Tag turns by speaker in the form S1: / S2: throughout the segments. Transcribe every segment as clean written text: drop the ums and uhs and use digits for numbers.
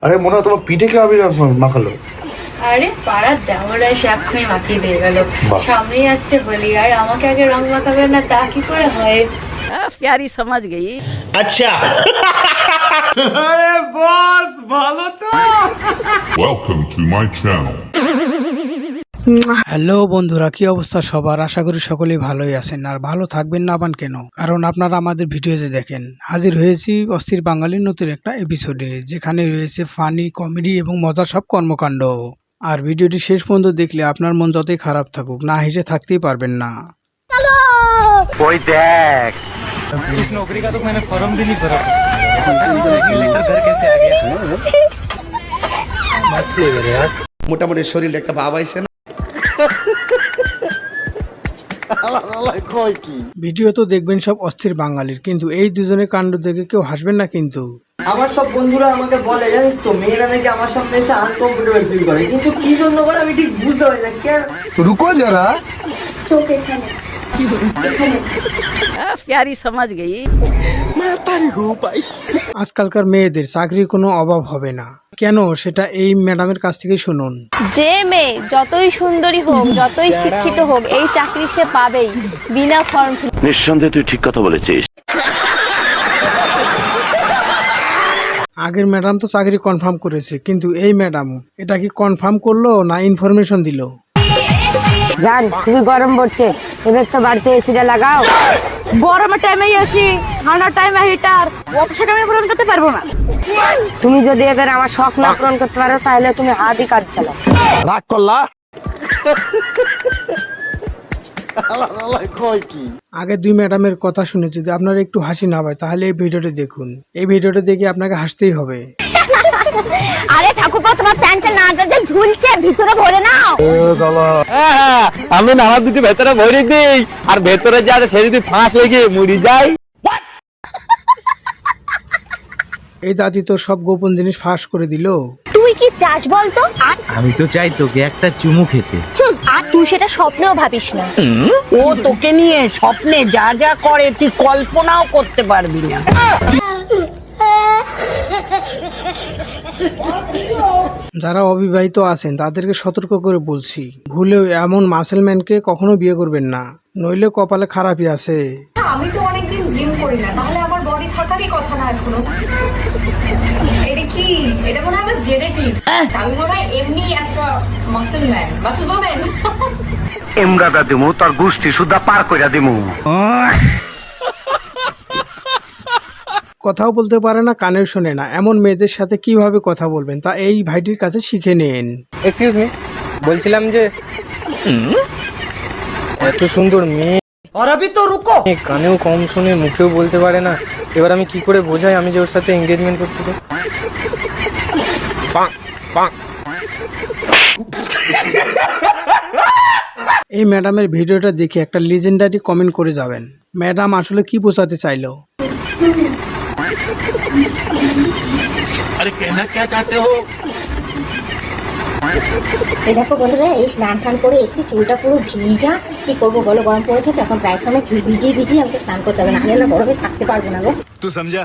S1: আরে মনে হয় তোমার পিঠে কে আবির মাখালো?
S2: আরে পাড়ার দেওয়ারা এসে এক্ষুনি মাখিয়ে দিয়ে গেল।
S1: বাহ।
S2: সামনেই আসছে বলি, আর আমাকে আগে রং মাখাবে না তা কি করে হয়?
S3: प्यारी समझ गई।
S1: আচ্ছা
S4: Welcome to my channel.
S5: Hello বন্ধুরা, কি অবস্থা সবার? আশা করি সকলেই ভালোই আছেন, আর ভালো থাকবেন না বান কেন, কারণ আপনারা আমাদের ভিডিওতে দেখেন। হাজির হয়েছি অস্থির বাঙালির নতুন একটা এপিসোডে, যেখানে রয়েছে ফানি, কমেডি এবং মজার সব কর্মকাণ্ড। আর ভিডিওটি শেষ পর্যন্ত দেখলে আপনার মন যতই খারাপ থাকুক, না হেসে থাকতেই পারবেন না।
S6: ওই দেখ
S7: इस नौकरी का तो मैंने फॉर्म भी नहीं भरा। लेटर घर कैसे आ गया? मस्त है यार।
S1: মোটামুটি শরীরে একটা ভাব আইছে না?
S5: ভিডিও তো দেখবেন সব অস্থির বাঙালির, কিন্তু এই দুজনের কাণ্ড দেখে কেউ হাসবেন না কিন্তু।
S8: আমার সব বন্ধুরা আমাকে বলে, জানিস তো, মেয়েরা নাকি আমার সামনে এসে আনকমফোর্টেবল ফিল করে, কিন্তু কি জন্য করে আমি ঠিক বুঝতে পারি না। কেন?
S1: রুকো যারা,
S2: চোখ এখানে
S3: प्यारी समझ गई।
S5: আজকালকার মেয়েদের চাকরির কোনো অভাব হবে না কেন, সেটা এই ম্যাডামের কাছ থেকে শুনুন।
S9: যে মেয়ে যতই সুন্দরী হোক, যতই শিক্ষিত হোক, এই চাকরি সে পাবেই বিনা ফর্ম ফিল।
S6: নিঃসন্দেহে তুই ঠিক কথা বলেছিস।
S5: আগের ম্যাডাম তো চাকরি কনফার্ম করেছে, কিন্তু এই ম্যাডাম এটা কি কনফার্ম করলো না ইনফরমেশন দিল?
S10: জান, খুবই গরম পড়ছে, এবার তো বাড়িতে এসিটা লাগাও। গরমের টাইমে এসি, ঠান্ডার টাইমে হিটার, অফিসে টাইমে পূরণ করতে পারবো না। তুমি যদি এবার আমার শখ না পূরণ করতে পারো, তাহলে তুমি হাতই কাজ চালাও।
S7: राग करला।
S5: আগে দুই ম্যাডামের কথা শুনে যদি আপনার একটু হাসি না পায়, তাহলে এই ভিডিওটি দেখুন। এই ভিডিওটি দেখে আপনাকে হাসতেই হবে।
S9: আরে ঠাকুরপো, তোমার প্যান্টের নাটা যে ঝুলছে, ভিতরে ভরে নাও।
S7: আমি নানা দুটি ভেতরে ভরে দিই, আর ভেতরে যা সে যদি ফাঁস লেগে মরি যায়।
S5: এই দাদি তো সব গোপন জিনিস ফাঁস করে দিল।
S9: তুই কি চাস বলতো?
S7: আমি তো চাই তোকে একটা চুমু খেতে।
S9: তুই সেটা স্বপ্নেও ভাবিস না।
S3: ও তোকে নিয়ে স্বপ্নে যা যা করে তুই কল্পনাও করতে পারবি না।
S5: যারা অবিবাহিত আছেন তাদেরকে সতর্ক করে বলছি, ভুলেও এমন মাসেলম্যানকে কখনো বিয়ে করবেন না, নইলে কপালে খারাপই আছে।
S2: আমি তো অনেকদিন জিম করি না, তাহলে আমার বডি থাকারই কথা না এখনো। এটা কি? এটা মনে হয় আমার জেনেটিক। আমি মনে হয় এমনি একটা মাসেল ম্যান, মাসেল ওম্যান।
S6: এমরাদা দিমু তোর গোষ্ঠী সুদ্ধা পার কইরা দিমু।
S5: কথাও বলতে পারে না, কানে শোনে না, এমন মেয়েদের সাথে কিভাবে কথা বলবেন তা এই ভাইটির কাছে শিখে নেন।
S7: এক্সকিউজ মি, বলছিলাম যে এত সুন্দর মেয়ে,
S8: আর अभी तो रुको।
S7: কানেও কম শুনে, মুখেও বলতে পারে না, এবার আমি কি করে বোঝাই আমি যে ওর সাথে এঙ্গেজমেন্ট করতে চাই?
S5: এই ম্যাডামের ভিডিওটা দেখে একটা লিজেন্ডারি কমেন্ট করে যাবেন, ম্যাডাম আসলে কি বোঝাতে চাইলো।
S10: এই দেখো বন্ধুরা, এই স্নান টান করে এসি, চুলটা পুরো ভিজা। কি করবো বলো, গরম পড়েছে তো, এখন প্রায় সময় চুল ভিজিয়ে ভিজিয়ে আমাকে স্নান করতে হবে, নাহলে না গরমে থাকতে পারবো না গো।
S4: तू समझा?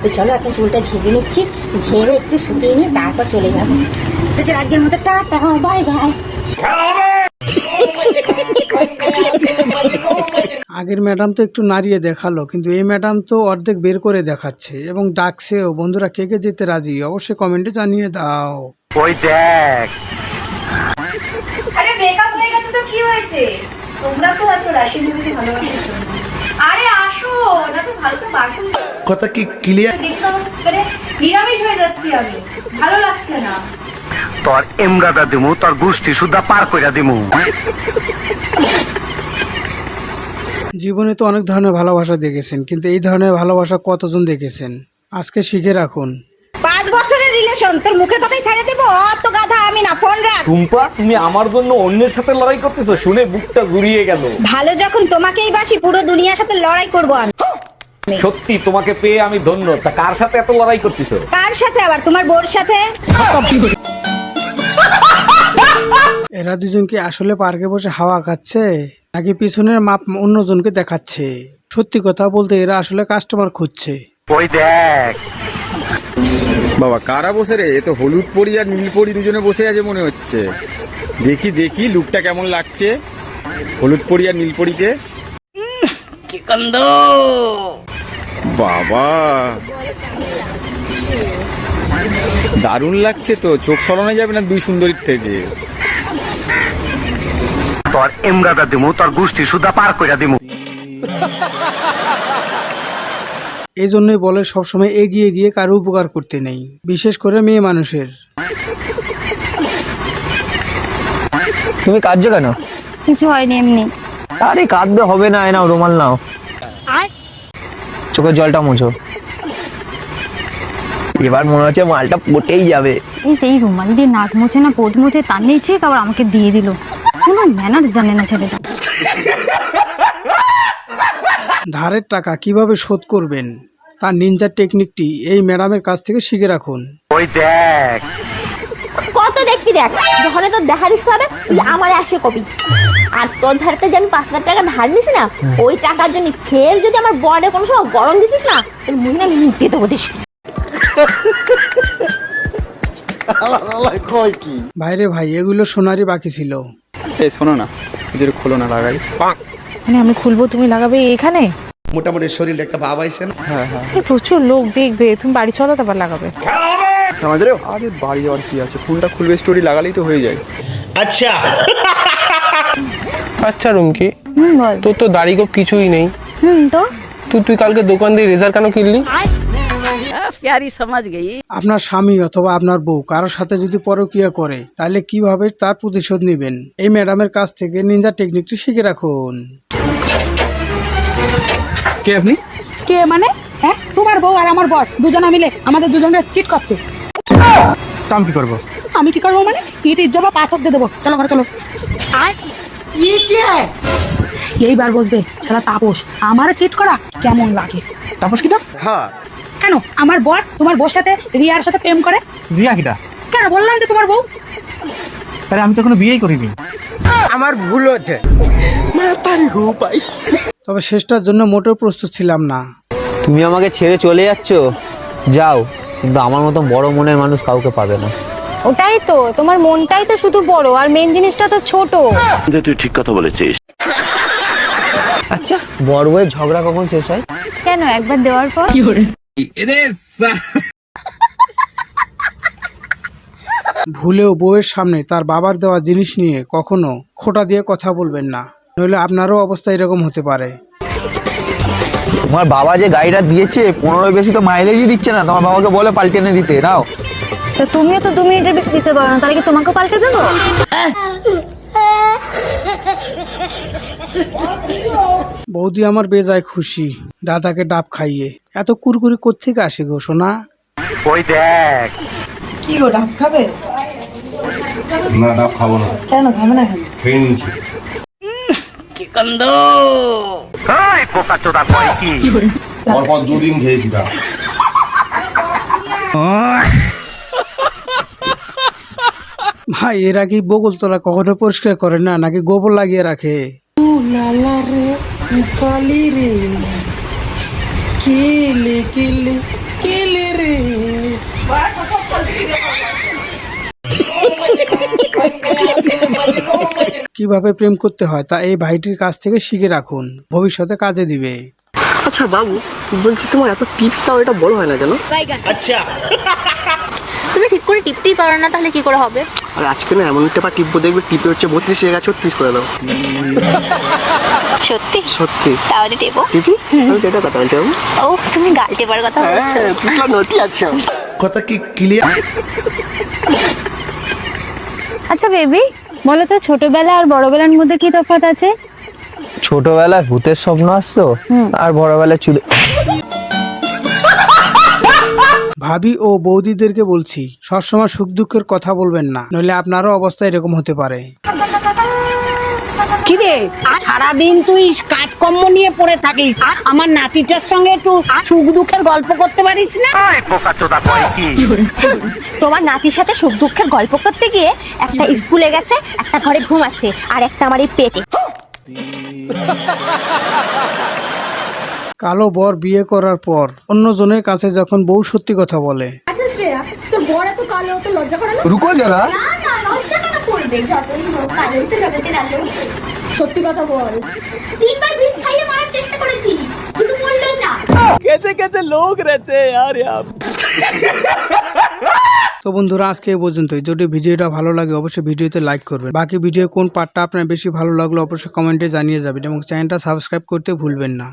S10: তো চলো এখন চুলটা ঝেড়ে নিচ্ছি, ঝেড়ে একটু শুকিয়ে নিয়ে তারপর চলে যাবো। তো যে আজকের মতো টাটা, বাই বাই।
S5: আগের ম্যাডাম তো একটু নাড়িয়ে দেখালো, কিন্তু এই ম্যাডাম তো অর্ধেক বের করে দেখাচ্ছে এবং ডাকছেও। বন্ধুরা, কে কে যেতে রাজি অবশ্যই কমেন্টে জানিয়ে দাও।
S6: ওই দেখ
S2: আরে ব্রেকআপ হয়ে গেছে তো কি হয়েছে? তোমরা তো আছো রাশি মুভিকে ভালোবাসার জন্য। আরে আসো না, তো ভালো তো বাসন
S1: কথা কি ক্লিয়ার?
S2: দেখছো, মানে নিরামিষ হয়ে যাচ্ছি আমি, ভালো লাগছে না।
S6: তোর এমরাদা দিমু তোর গোষ্ঠী সুদ্ধা পার কইরা দিমু।
S5: জীবনে তো অনেক ধরনের ভালোবাসা দেখেছেন, কিন্তু এই ধরনের ভালোবাসা কতজন দেখেছেন? আজকে শিখে রাখুন।
S10: 5 বছরের রিলেশন, তোর মুখের কথাই ছেড়ে দেবো? অত গাধা আমি না, ফোন রাখ।
S7: টুম্পা, তুমি আমার জন্য অন্যের সাথে লড়াই করতেছো শুনে বুকটা জুড়িয়ে গেল।
S10: ভালো যখন তোমাকেই বাসি, পুরো দুনিয়ার সাথে লড়াই করবো আমি।
S7: সত্যি তোমাকে পেয়ে আমি ধন্য। তা কার সাথে এত লড়াই করতেছো?
S10: কার সাথে আবার? তোমার বোর সাথে।
S5: এরা দুজন কি আসলে পার্কে বসে হাওয়া খাচ্ছে, নাকি পিছনের মাপ অন্যজনকে দেখাচ্ছে? সত্যি কথা বলতে এরা আসলে কাস্টমার খুঁজছে।
S6: ওই দেখ
S7: বাবা কারা বসে রে? এ তো হলুদ পরি আর নীল পরি দুজনে বসে আছে মনে হচ্ছে। দেখি দেখি লুকটা কেমন লাগছে হলুদ পরি আর নীল পরিকে।
S3: কি কান্দ!
S7: বাবা দারুণ লাগছে তো, চোখ সরানো যাবে না দুই সুন্দরীর থেকে।
S6: তোর এমগাদা দিমু, তোর গোষ্ঠী সুদ্ধা পার কইরা দিমু।
S5: এই জন্যই বলে সবসময় এগিয়ে গিয়ে কারো উপকার করতে নেই, বিশেষ করে মেয়ে মানুষের।
S8: তুমি কাঁদছো কেন?
S9: কিছু হয়নি, এমনি।
S8: আরে কাঁদতে হবে না, নাও রুমাল নাও, চোখের জলটা মুছো। এবার মনে হচ্ছে মালটা পটেই যাবে।
S9: এই সেই রুমাল দিয়ে নাক মোছে না পোট মোছে, তার নেই ঠিক আবার আমাকে দিয়ে দিল। কোনো ম্যানার জানে না ছেলেটা।
S5: ধারের টাকা কিভাবে শোধ করবেন তার নিনজা টেকনিকটি এই ম্যাডামের কাছ থেকে শিখে রাখুন।
S6: ওই দেখ
S10: কত দেখবি দেখ, যখন তোর দেখার ইচ্ছা হবে আমার আসে কপি। আর তোর ধারতে যে আমি 5 লাখ টাকা ধার নিছি না, ওই টাকার জন্য ফের যদি আমার বডে কোনো সময় গরম দিছিস না, তোর মনে নিতে দেবো দিস।
S5: ভাইরে ভাই, এগুলো শোনারই বাকি ছিল।
S7: এই শোনো না, যেটা খোলো না লাগাই।
S10: মানে আমি খুলবো, তুমি লাগাবে এখানে?
S1: মোটামুটি শরীরে একটা ভাব আইছে না?
S10: প্রচুর লোক দেখবে, তুমি বাড়ি চলো তারপর লাগাবে।
S7: আরে বাড়ি আর কি আছে, ফুলটা খুলবে স্টোরি লাগালেই তো হয়ে যায়।
S1: আচ্ছা
S11: আচ্ছা রুমকি,
S9: বল।
S11: তোর তো দাড়ি গোপ কিছুই নেই,
S9: তো
S11: তুই কালকে দোকান দিয়ে রেজার কেন কিনলি?
S5: আপনার স্বামী অথবা আপনার বউ কারোর সাথে যদি পরকীয়া করে তাহলে কিভাবে তার প্রতিশোধ নেবেন, এই ম্যাডামের কাছ থেকে নিনজা টেকনিকটি শিখে রাখুন।
S7: কে আপনি?
S10: কে মানে? হ্যাঁ, তোমার বউ আর আমার বর দুজনে মিলে আমাদের দুজনকে চিট করছে।
S7: আমি কি করবো?
S10: আমি কি করবো মানে? ইটির জবাব পাথর দিয়ে দেবো। চলো ঘরে চলো। এইবার বসবে শালা তাপস, আমার চিট করা কেমন লাগে?
S7: তাপস কিটা?
S1: হ্যাঁ
S10: কেন আমার বর তোমার বউর সাথে রিয়ার সাথে প্রেম করে?
S7: রিয়া কিটা?
S10: কেন বললাম যে তোমার বউ।
S7: আরে আমি তো এখনো বিয়েই করিনি।
S1: আমার ভুল হচ্ছে।
S5: তবে শেষটার জন্য মোটেও প্রস্তুত ছিলাম না।
S8: তুমি আমাকে ছেড়ে চলে যাচ্ছ, যাও, কিন্তু আমার মতো বড় মনের মানুষ কাউকে পাবে না।
S9: ওটাই তো, তোমার মনটাই তো শুধু বড়, আর মেন জিনিসটা তো ছোট।
S6: তুই ঠিক কথা বলেছিস।
S8: আচ্ছা, বড় বউয়ের ঝগড়া কখন শেষ হয়?
S9: কেন, একবার দেওয়ার পর?
S5: ভুলেও বউয়ের সামনে তার বাবার দেওয়া জিনিস নিয়ে কখনো খোঁটা দিয়ে কথা বলবেন না, নইলে আপনারও অবস্থা এরকম হতে পারে।
S8: তোমার বাবা যে গাড়িটা দিয়েছে 15 বেশি তো মাইলেজই দিচ্ছে না, তোমার বাবাকে বলে পাল্টে এনে দিতে। নাও।
S9: তো তুমিও তো 2 মিনিটের বেশি দিতে পারো না, তাহলে কি তোমাকে পাল্টে দেবো?
S5: বৌদি আমার বেজায় খুশি দাদাকে ডাব খাইয়ে। এত কুরকুরি কোত্থেকে আসে গো সোনা?
S6: ওই দেখ
S10: কি গো, ডাব খাবে?
S1: না ডাব খাবো না।
S10: কেন খাবে না?
S1: খেয়ে নিচ্ছি।
S3: কি কান্দ!
S6: এই পোকা চোদা কয় কি?
S1: পরপর 2 দিন খেয়েছি ডাব।
S5: ভাই, এরা কি বগল তোলা কখনো পরিষ্কার করে না, নাকি গোবর লাগিয়ে রাখে? কিভাবে প্রেম করতে হয় তা এই ভাইটির কাছ থেকে শিখে রাখুন, ভবিষ্যতে কাজে দিবে।
S3: আচ্ছা বাবু, বলছি তোমার এত টিপটাও এটা বড় হয় না কেন?
S1: আচ্ছা
S9: তুমি ঠিক করে টিপতেই পারো না, তাহলে কি করে হবে?
S3: আর আজকে না এমন একটা টিপবো, দেখবে টিপে হচ্ছে 32 জায়গা 36 করে দাও।
S9: সত্যি?
S3: সত্যি
S9: তাহলে টেপো।
S3: টিপি? আমি তো এটা কথা বলছি বাবু।
S9: ও, তুমি গাল টেপার কথা বলছো?
S3: তুমি তো নটি আছো।
S1: কথা কি ক্লিয়ার?
S9: আচ্ছা বেবি, বলো তো ছোটবেলা আর বড়বেলার মধ্যে কি তফাৎ আছে?
S8: ছোটবেলায় ভূতের স্বপ্ন আসতো, আর বড়বেলায় চুলে।
S5: ভাবি ও বৌদিদেরকে বলছি, সবসময় সুখ দুঃখের কথা বলবেন না, নইলে আপনারও অবস্থা এরকম হতে পারে।
S3: কি রে, সারাদিন তুই কাজকর্ম নিয়ে পড়ে থাকিস, আমার নাতিটার সঙ্গে একটু সুখ দুঃখের গল্প করতে পারিস না?
S6: এই পোকা চোদা কয় কি?
S10: তোমার নাতির সাথে সুখ দুঃখের গল্প করতে গিয়ে একটা স্কুলে গেছে, একটা ঘরে ঘুমাচ্ছে, আর একটা আমার এই পেটে।
S5: কালো বর বিয়ে করার পর অন্যজনের কাছে যখন বউ সত্যি কথা বলে,
S2: আচ্ছা শ্রেয়া, বর এত কালো তো লজ্জা করে না?
S1: রুকো যারা
S2: না না লজ্জা কেন করবে? যতই হোক কালোই তো জগতের আলো। সত্যি কথা বল। 3 বার বিষ খাইয়ে মারার চেষ্টা করেছি কিন্তু বললোই না।
S5: তো বন্ধুরা আজকে এই পর্যন্তই। যদি ভিডিওটা ভালো লাগে অবশ্যই ভিডিওতে লাইক করবেন। বাকি ভিডিও কোন পার্টটা আপনার বেশি ভালো লাগলো অবশ্যই কমেন্টে জানিয়ে যাবেন এবং চ্যানেলটা সাবস্ক্রাইব করতে ভুলবেন না।